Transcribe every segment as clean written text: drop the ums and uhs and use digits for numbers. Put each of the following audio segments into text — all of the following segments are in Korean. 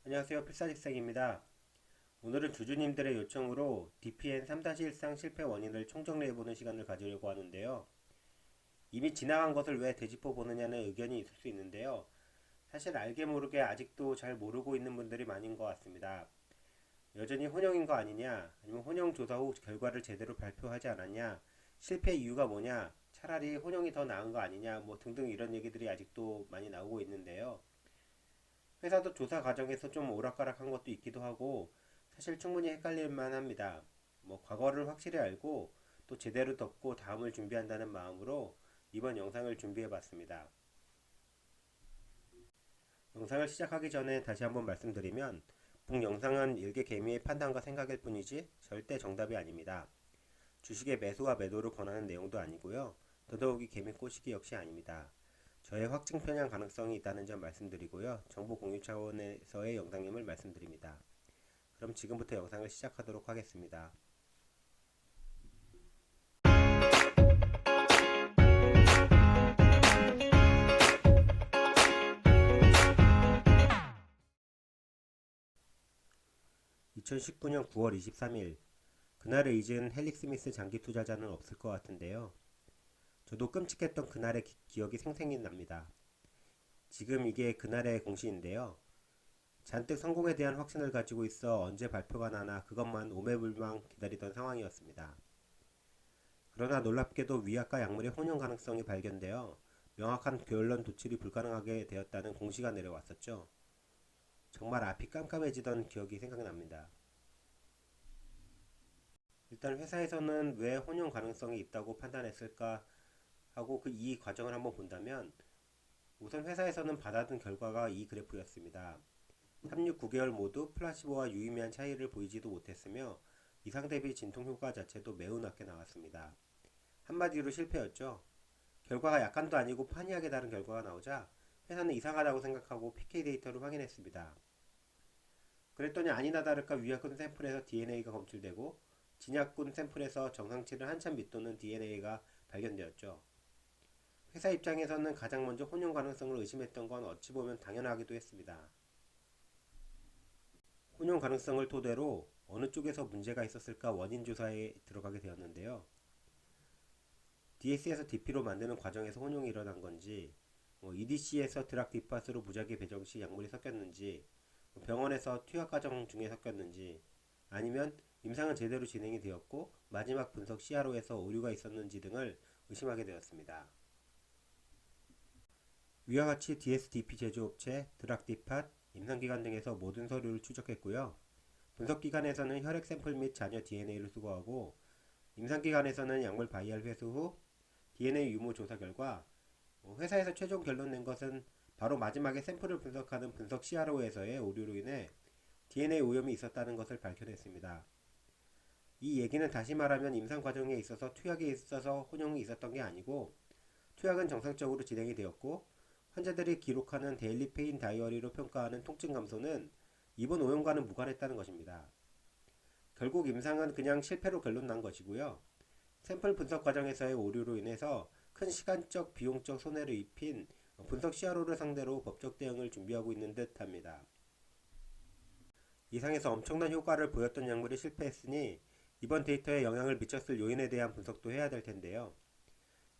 안녕하세요. 필사직생입니다. 오늘은 주주님들의 요청으로 DPN 3-1상 실패 원인을 총정리해보는 시간을 가지려고 하는데요. 이미 지나간 것을 왜 되짚어 보느냐는 의견이 있을 수 있는데요. 사실 알게 모르게 아직도 잘 모르고 있는 분들이 많은 것 같습니다. 여전히 혼용인 거 아니냐, 아니면 혼용 조사 후 결과를 제대로 발표하지 않았냐, 실패 이유가 뭐냐, 차라리 혼용이 더 나은 거 아니냐, 등등 이런 얘기들이 아직도 많이 나오고 있는데요. 회사도 조사 과정에서 좀 오락가락한 것도 있기도 하고 사실 충분히 헷갈릴 만합니다. 과거를 확실히 알고 또 제대로 덮고 다음을 준비한다는 마음으로 이번 영상을 준비해 봤습니다. 영상을 시작하기 전에 다시 한번 말씀드리면 본 영상은 일개 개미의 판단과 생각일 뿐이지 절대 정답이 아닙니다. 주식의 매수와 매도를 권하는 내용도 아니고요. 더더욱이 개미 꼬시기 역시 아닙니다. 저의 확증 편향 가능성이 있다는 점 말씀드리고요. 정보 공유 차원에서의 영상임을 말씀드립니다. 그럼 지금부터 영상을 시작하도록 하겠습니다. 2019년 9월 23일 그날을 잊은 헬릭 스미스 장기 투자자는 없을 것 같은데요. 저도 끔찍했던 그날의 기억이 생생히 납니다. 지금 이게 그날의 공시인데요. 잔뜩 성공에 대한 확신을 가지고 있어 언제 발표가 나나 그것만 오매불망 기다리던 상황이었습니다. 그러나 놀랍게도 위약과 약물의 혼용 가능성이 발견되어 명확한 결론 도출이 불가능하게 되었다는 공시가 내려왔었죠. 정말 앞이 깜깜해지던 기억이 생각납니다. 일단 회사에서는 왜 혼용 가능성이 있다고 판단했을까 하고 이 과정을 한번 본다면 우선 회사에서는 받아든 결과가 이 그래프였습니다. 3, 6, 9개월 모두 플라시보와 유의미한 차이를 보이지도 못했으며 이상 대비 진통 효과 자체도 매우 낮게 나왔습니다. 한마디로 실패였죠. 결과가 약간도 아니고 판이하게 다른 결과가 나오자 회사는 이상하다고 생각하고 PK 데이터를 확인했습니다. 그랬더니 아니나 다를까 위약군 샘플에서 DNA가 검출되고 진약군 샘플에서 정상치를 한참 밑도는 DNA가 발견되었죠. 회사 입장에서는 가장 먼저 혼용 가능성을 의심했던 건 어찌 보면 당연하기도 했습니다. 혼용 가능성을 토대로 어느 쪽에서 문제가 있었을까 원인 조사에 들어가게 되었는데요. DS에서 DP로 만드는 과정에서 혼용이 일어난 건지, EDC에서 드락 뒷밭으로 무작위 배정 시 약물이 섞였는지, 병원에서 투약 과정 중에 섞였는지, 아니면 임상은 제대로 진행이 되었고 마지막 분석 CRO에서 오류가 있었는지 등을 의심하게 되었습니다. 위와 같이 DSDP 제조업체, 드락 뒷밭, 임상기관 등에서 모든 서류를 추적했고요. 분석기관에서는 혈액 샘플 및 자녀 DNA를 수거하고 임상기관에서는 약물 바이알 회수 후 DNA 유무 조사 결과 회사에서 최종 결론 낸 것은 바로 마지막에 샘플을 분석하는 분석 CRO에서의 오류로 인해 DNA 오염이 있었다는 것을 밝혀냈습니다. 이 얘기는 다시 말하면 임상 과정에 있어서 투약에 있어서 혼용이 있었던 게 아니고 투약은 정상적으로 진행이 되었고 환자들이 기록하는 데일리 페인 다이어리로 평가하는 통증 감소는 입원 오염과는 무관했다는 것입니다. 결국 임상은 그냥 실패로 결론 난 것이고요. 샘플 분석 과정에서의 오류로 인해서 큰 시간적 비용적 손해를 입힌 분석 CRO를 상대로 법적 대응을 준비하고 있는 듯합니다. 이상에서 엄청난 효과를 보였던 약물이 실패했으니 이번 데이터에 영향을 미쳤을 요인에 대한 분석도 해야 될 텐데요.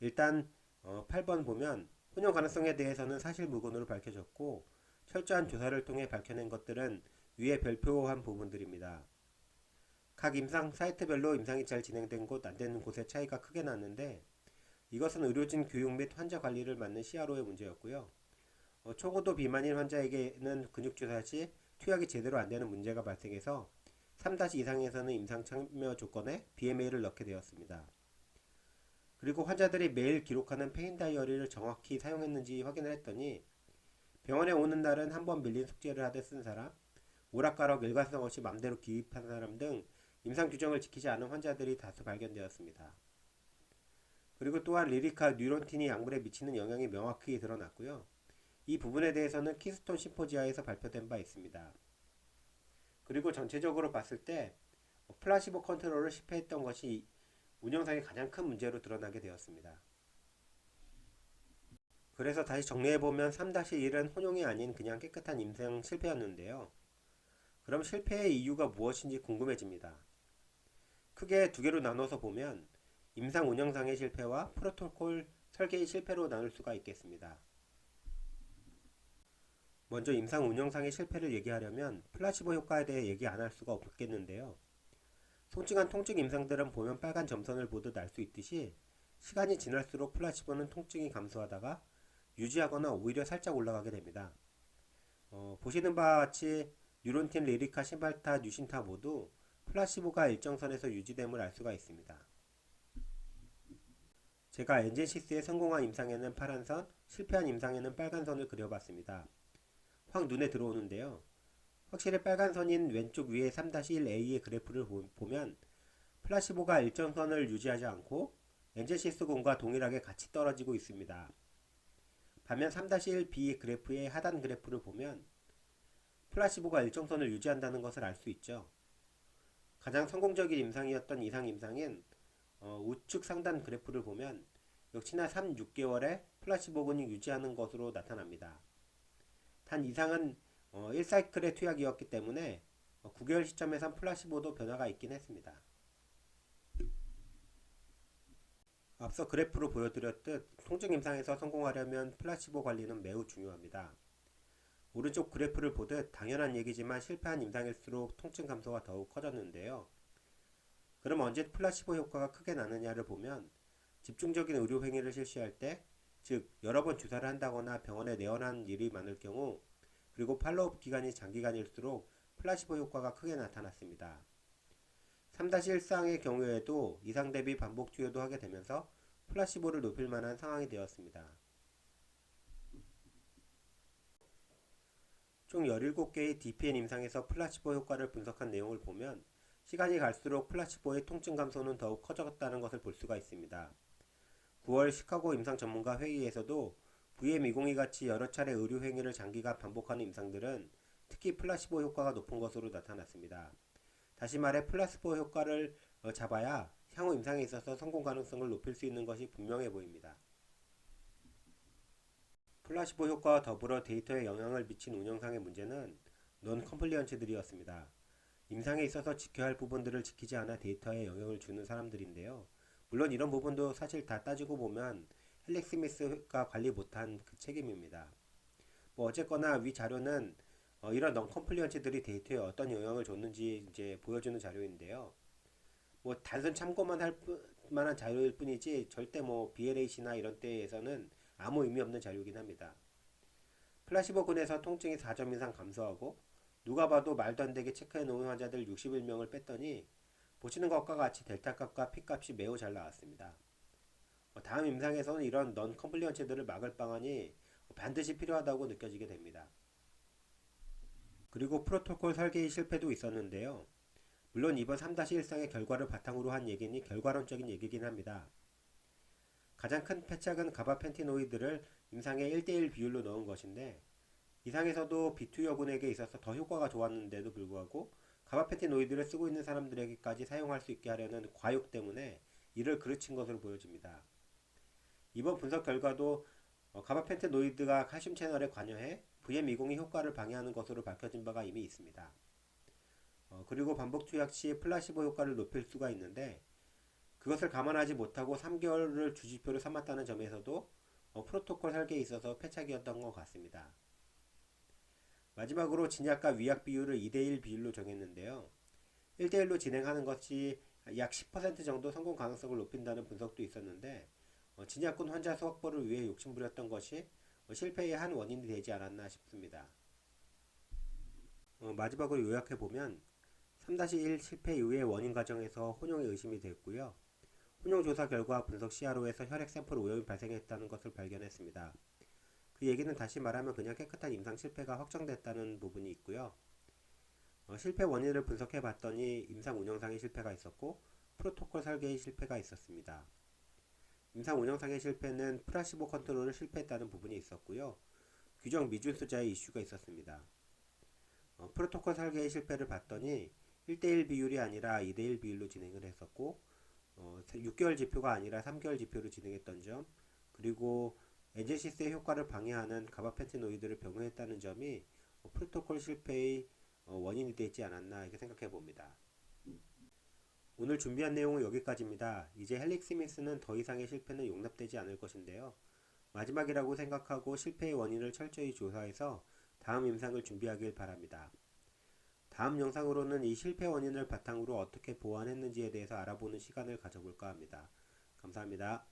일단 8번 보면 혼용 가능성에 대해서는 사실무근으로 밝혀졌고 철저한 조사를 통해 밝혀낸 것들은 위에 별표한 부분들입니다. 각 임상 사이트별로 임상이 잘 진행된 곳, 안 되는 곳의 차이가 크게 났는데 이것은 의료진 교육 및 환자 관리를 맡는 CRO의 문제였고요. 초고도 비만인 환자에게는 근육주사 시 투약이 제대로 안 되는 문제가 발생해서 3 이상에서는 임상 참여 조건에 BMA를 넣게 되었습니다. 그리고 환자들이 매일 기록하는 페인 다이어리를 정확히 사용했는지 확인을 했더니 병원에 오는 날은 한 번 밀린 숙제를 하듯 쓴 사람, 오락가락 일관성 없이 맘대로 기입한 사람 등 임상 규정을 지키지 않은 환자들이 다수 발견되었습니다. 그리고 또한 리리카 뉴론틴이 약물에 미치는 영향이 명확히 드러났고요. 이 부분에 대해서는 키스톤 심포지아에서 발표된 바 있습니다. 그리고 전체적으로 봤을 때 플라시보 컨트롤을 실패했던 것이 운영상의 가장 큰 문제로 드러나게 되었습니다. 그래서 다시 정리해보면 3-1은 혼용이 아닌 그냥 깨끗한 임상 실패였는데요. 그럼 실패의 이유가 무엇인지 궁금해집니다. 크게 두 개로 나눠서 보면 임상 운영상의 실패와 프로토콜 설계의 실패로 나눌 수가 있겠습니다. 먼저 임상 운영상의 실패를 얘기하려면 플라시보 효과에 대해 얘기 안 할 수가 없겠는데요. 솔직한 통증 임상들은 보면 빨간 점선을 보듯 알 수 있듯이 시간이 지날수록 플라시보는 통증이 감소하다가 유지하거나 오히려 살짝 올라가게 됩니다. 보시는 바와 같이 뉴론틴, 리리카, 시발타, 뉴신타 모두 플라시보가 일정선에서 유지됨을 알 수가 있습니다. 제가 엔젠시스의 성공한 임상에는 파란 선, 실패한 임상에는 빨간 선을 그려봤습니다. 확 눈에 들어오는데요. 확실히 빨간 선인 왼쪽 위에 3-1A의 그래프를 보면 플라시보가 일정선을 유지하지 않고 엔젠시스군과 동일하게 같이 떨어지고 있습니다. 반면 3-1B 그래프의 하단 그래프를 보면 플라시보가 일정선을 유지한다는 것을 알 수 있죠. 가장 성공적인 임상이었던 이상 임상인 우측 상단 그래프를 보면 역시나 3-6개월에 플라시보군이 유지하는 것으로 나타납니다. 단 이상은 1사이클의 투약이었기 때문에 9개월 시점에선 플라시보도 변화가 있긴 했습니다. 앞서 그래프로 보여드렸듯 통증 임상에서 성공하려면 플라시보 관리는 매우 중요합니다. 오른쪽 그래프를 보듯 당연한 얘기지만 실패한 임상일수록 통증 감소가 더욱 커졌는데요. 그럼 언제 플라시보 효과가 크게 나느냐를 보면 집중적인 의료 행위를 실시할 때, 즉 여러 번 주사를 한다거나 병원에 내원하는 일이 많을 경우, 그리고 팔로업 기간이 장기간일수록 플라시보 효과가 크게 나타났습니다. 3-1상의 경우에도 이상 대비 반복 투여도 하게 되면서 플라시보를 높일 만한 상황이 되었습니다. 총 17개의 DPN 임상에서 플라시보 효과를 분석한 내용을 보면 시간이 갈수록 플라시보의 통증 감소는 더욱 커졌다는 것을 볼 수가 있습니다. 9월 시카고 임상 전문가 회의에서도 VM202 같이 여러 차례 의료 행위를 장기간 반복하는 임상들은 특히 플라시보 효과가 높은 것으로 나타났습니다. 다시 말해 플라시보 효과를 잡아야 향후 임상에 있어서 성공 가능성을 높일 수 있는 것이 분명해 보입니다. 플라시보 효과와 더불어 데이터에 영향을 미친 운영상의 문제는 non 컴플리언츠들이었습니다. 임상에 있어서 지켜야 할 부분들을 지키지 않아 데이터에 영향을 주는 사람들인데요. 물론 이런 부분도 사실 다 따지고 보면 헬릭 스미스가 관리 못한 그 책임입니다. 어쨌거나 위 자료는 이런 non 컴플리언츠들이 데이터에 어떤 영향을 줬는지 이제 보여주는 자료인데요. 단순 참고만 할 만한 자료일 뿐이지 절대 BLAC나 이런 때에서는 아무 의미 없는 자료이긴 합니다. 플라시보군에서 통증이 4점 이상 감소하고 누가 봐도 말도 안 되게 체크해 놓은 환자들 61명을 뺐더니 보시는 것과 같이 델타 값과 P 값이 매우 잘 나왔습니다. 다음 임상에서는 이런 non 컴플리언츠들을 막을 방안이 반드시 필요하다고 느껴지게 됩니다. 그리고 프로토콜 설계의 실패도 있었는데요. 물론 이번 3-1상의 결과를 바탕으로 한 얘기니 결과론적인 얘기긴 합니다. 가장 큰 패착은 가바펜티노이드를 임상에 1:1 비율로 넣은 것인데 이상에서도 B2 여군에게 있어서 더 효과가 좋았는데도 불구하고 가바펜티노이드를 쓰고 있는 사람들에게까지 사용할 수 있게 하려는 과욕 때문에 이를 그르친 것으로 보여집니다. 이번 분석 결과도 가바펜티노이드가 칼슘 채널에 관여해 VM202 효과를 방해하는 것으로 밝혀진 바가 이미 있습니다. 그리고 반복 투약 시 플라시보 효과를 높일 수가 있는데 그것을 감안하지 못하고 3개월을 주지표로 삼았다는 점에서도 프로토콜 설계에 있어서 패착이었던 것 같습니다. 마지막으로 진약과 위약 비율을 2:1 비율로 정했는데요. 1:1로 진행하는 것이 약 10% 정도 성공 가능성을 높인다는 분석도 있었는데 진약군 환자 수 확보를 위해 욕심부렸던 것이 실패의 한 원인이 되지 않았나 싶습니다. 마지막으로 요약해보면 3-1 실패 이후의 원인 과정에서 혼용이 의심이 됐고요. 혼용 조사 결과 분석 CRO에서 혈액 샘플 오염이 발생했다는 것을 발견했습니다. 그 얘기는 다시 말하면 그냥 깨끗한 임상 실패가 확정됐다는 부분이 있고요. 실패 원인을 분석해 봤더니 임상 운영상의 실패가 있었고 프로토콜 설계의 실패가 있었습니다. 임상 운영상의 실패는 플라시보 컨트롤을 실패했다는 부분이 있었고요. 규정 미준수자의 이슈가 있었습니다. 프로토콜 설계의 실패를 봤더니 1:1 비율이 아니라 2:1 비율로 진행을 했었고 6개월 지표가 아니라 3개월 지표로 진행했던 점, 그리고 엔제시스의 효과를 방해하는 가바펜티노이드를 병행했다는 점이 프로토콜 실패의 원인이 되지 않았나 이렇게 생각해 봅니다. 오늘 준비한 내용은 여기까지입니다. 이제 헬릭 스미스는 더 이상의 실패는 용납되지 않을 것인데요. 마지막이라고 생각하고 실패의 원인을 철저히 조사해서 다음 임상을 준비하길 바랍니다. 다음 영상으로는 이 실패 원인을 바탕으로 어떻게 보완했는지에 대해서 알아보는 시간을 가져볼까 합니다. 감사합니다.